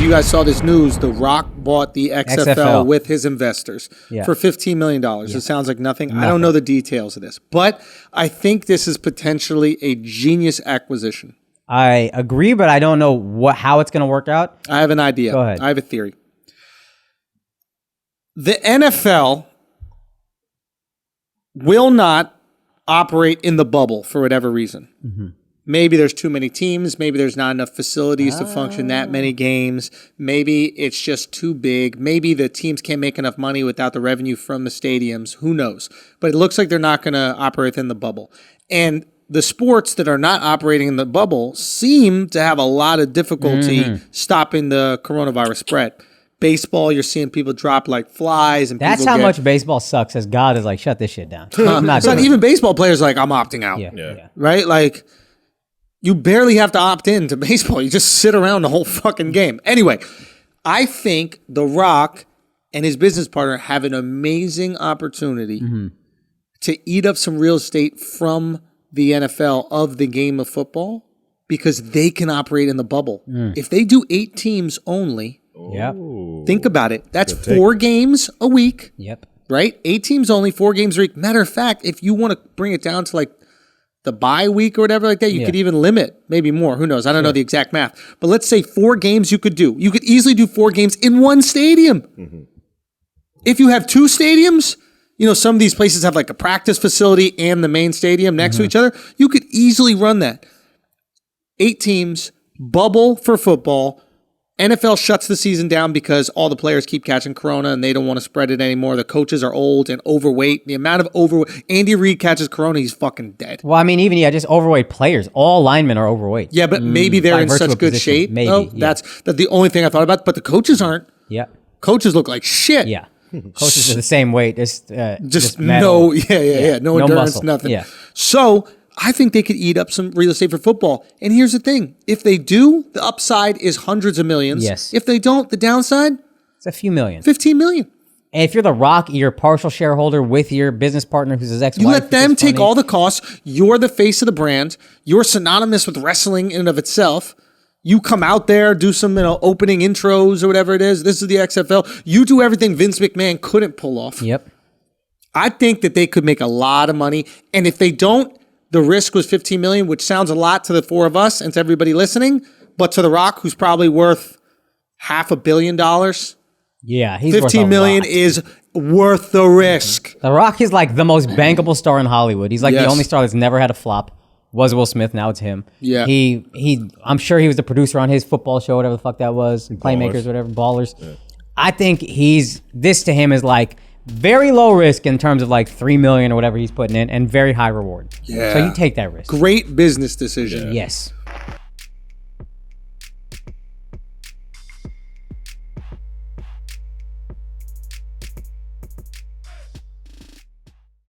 you guys saw this news, The Rock bought the XFL with his investors for $15 million. It sounds like nothing. I don't know the details of this, but I think this is potentially a genius acquisition. I agree, but I don't know how it's going to work out. I have an idea. Go ahead. I have a theory. The NFL will not operate in the bubble for whatever reason. Mm-hmm. Maybe there's too many teams. Maybe there's not enough facilities to function that many games. Maybe it's just too big. Maybe the teams can't make enough money without the revenue from the stadiums. Who knows? But it looks like they're not going to operate within the bubble. And the sports that are not operating in the bubble seem to have a lot of difficulty stopping the coronavirus spread. Baseball, you're seeing people drop like flies. And that's how much baseball sucks, as God is like, shut this shit down. I'm not doing even baseball players like, I'm opting out. Yeah. Right? Like, you barely have to opt in to baseball. You just sit around the whole fucking game. Anyway, I think The Rock and his business partner have an amazing opportunity to eat up some real estate from the NFL of the game of football because they can operate in the bubble. If they do 8 teams only, think about it. That's 4 games a week. Right? 8 teams only, 4 games a week. Matter of fact, if you want to bring it down to like the bye week or whatever like that, you could even limit maybe more. Who knows? I don't know the exact math. But let's say 4 games you could do. You could easily do 4 games in one stadium. If you have 2 stadiums, you know, some of these places have like a practice facility and the main stadium next to each other. You could easily run that. 8 teams, bubble for football. NFL shuts the season down because all the players keep catching corona and they don't want to spread it anymore. The coaches are old and overweight. The amount of overweight. Andy Reid catches corona, he's fucking dead. Well, I mean, even, just overweight players. All linemen are overweight. Yeah, but maybe they're in such good shape. Maybe. Oh, that's the only thing I thought about. But the coaches aren't. Yeah. Coaches look like shit. Yeah. Coaches are the same weight. Just no, no endurance, muscle. Nothing. Yeah. So I think they could eat up some real estate for football. And here's the thing. If they do, the upside is hundreds of millions. Yes. If they don't, the downside? It's a few million. 15 million. And if you're The Rock, you're a partial shareholder with your business partner who's his ex-wife. You let them take all the costs. You're the face of the brand. You're synonymous with wrestling in and of itself. You come out there, do some opening intros or whatever it is. This is the XFL. You do everything Vince McMahon couldn't pull off. Yep. I think that they could make a lot of money. And if they don't, the risk was $15 million, which sounds a lot to the 4 of us and to everybody listening. But to The Rock, who's probably worth $500 million. Yeah, he's $15 million is worth the risk. The Rock is like the most bankable star in Hollywood. He's like the only star that's never had a flop. Was Will Smith, now it's him. Yeah. I'm sure he was the producer on his football show, whatever the fuck that was. Playmakers, whatever, Ballers. Yeah. I think this to him is like very low risk in terms of like $3 million or whatever he's putting in and very high reward. Yeah. So you take that risk. Great business decision. Yes.